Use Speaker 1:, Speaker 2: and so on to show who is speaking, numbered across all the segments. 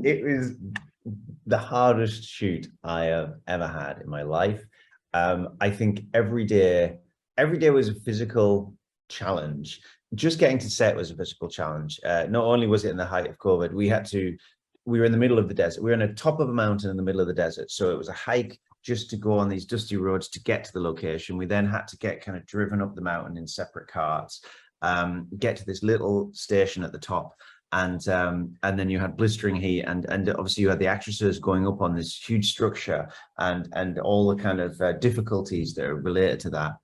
Speaker 1: It was the hardest shoot I have ever had in my life. I think every day was a physical challenge. Just getting to set was a physical challenge. Not only was it in the height of COVID, we were in the middle of the desert. We were on the top of a mountain in the middle of the desert. So it was a hike just to go on these dusty roads to get to the location. We then had to get kind of driven up the mountain in separate carts, get to this little station at the top. And then you had blistering heat, and obviously you had the actresses going up on this huge structure, and all the kind of difficulties that are related to that.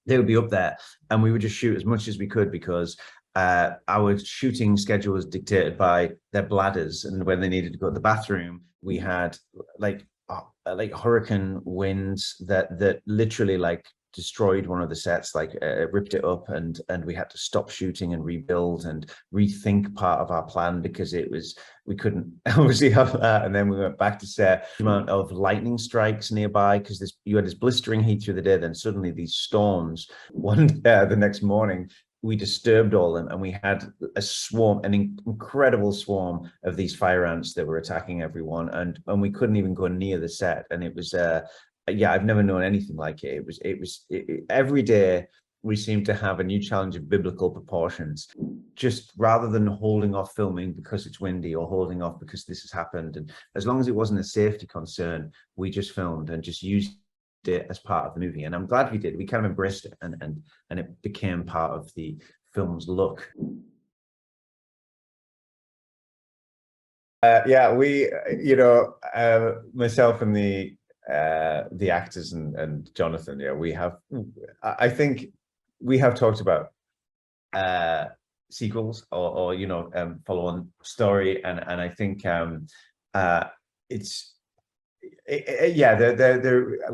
Speaker 1: They would be up there, and we would just shoot as much as we could because our shooting schedule was dictated by their bladders, and when they needed to go to the bathroom, we had like hurricane winds that literally like destroyed one of the sets, like ripped it up, and we had to stop shooting and rebuild and rethink part of our plan because we couldn't obviously have that. And then we went back to set. The amount of lightning strikes nearby, because you had this blistering heat through the day, then suddenly these storms. The next morning we disturbed all them, and we had an incredible swarm of these fire ants that were attacking everyone, and we couldn't even go near the set. And it was yeah, I've never known anything like it. Every day we seemed to have a new challenge of biblical proportions. Just rather than holding off filming because it's windy or holding off because this has happened, and as long as it wasn't a safety concern, we just filmed and just used it as part of the movie. And I'm glad we did. We kind of embraced it, and it became part of the film's look. Yeah, we, myself and the actors and Jonathan, yeah, I think we have talked about sequels or follow-on story, and I think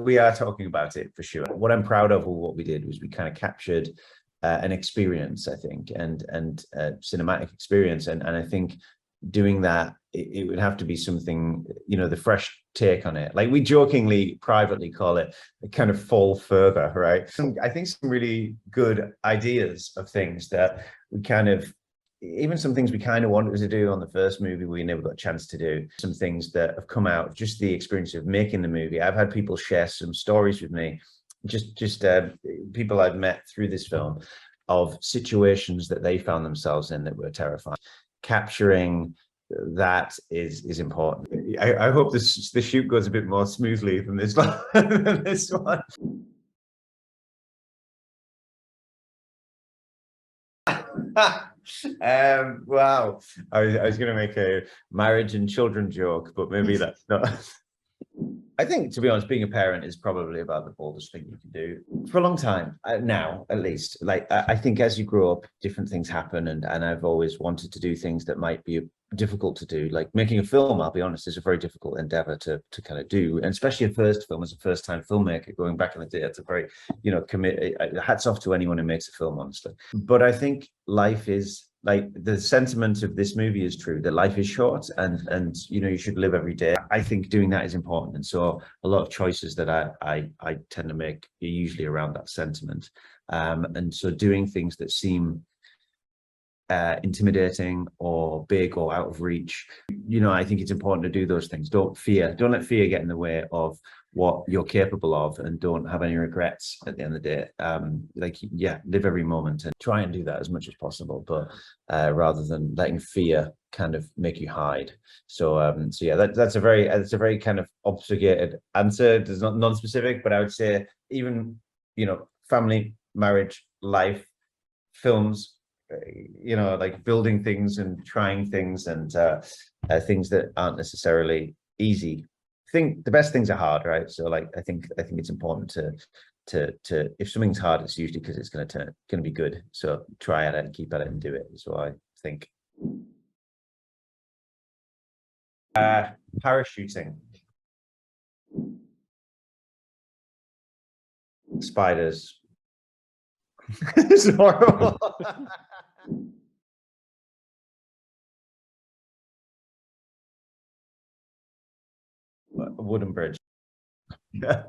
Speaker 1: we are talking about it for sure. What I'm proud of what we did was we kind of captured an experience, I think, and cinematic experience, and I think doing that, it would have to be something, the fresh take on it. Like we jokingly, privately call it a kind of fall further, right? I think some really good ideas of things that we even some things we kind of wanted to do on the first movie, we never got a chance to do. Some things that have come out, just the experience of making the movie. I've had people share some stories with me, just people I've met through this film, of situations that they found themselves in that were terrifying. Capturing that is important. I hope the shoot goes a bit more smoothly than this one. Wow, I was going to make a marriage and children joke, but maybe that's not. I think, to be honest, being a parent is probably about the boldest thing you can do for a long time now, at least. Like, I think as you grow up, different things happen, and I've always wanted to do things that might be difficult to do. Like making a film, I'll be honest, is a very difficult endeavor to kind of do, and especially a first film as a first-time filmmaker. Going back in the day, it's a very, hats off to anyone who makes a film, honestly. But I think life is, like, the sentiment of this movie is true, that life is short, and you should live every day. I think doing that is important, and so a lot of choices that I tend to make are usually around that sentiment, and so doing things that seem intimidating or big or out of reach, I think it's important to do those things. Don't let fear get in the way of what you're capable of, and don't have any regrets at the end of the day. Live every moment and try and do that as much as possible, but rather than letting fear kind of make you hide. That's a very kind of obligated answer. It's not non-specific, but I would say even family, marriage, life, films, like building things and trying things, and things that aren't necessarily easy. I think the best things are hard, right? So like I think it's important to if something's hard, it's usually because it's going to be good. So try at it and keep at it and do it is what I think. Parachuting. Spiders. It's horrible. A wooden bridge. Yeah.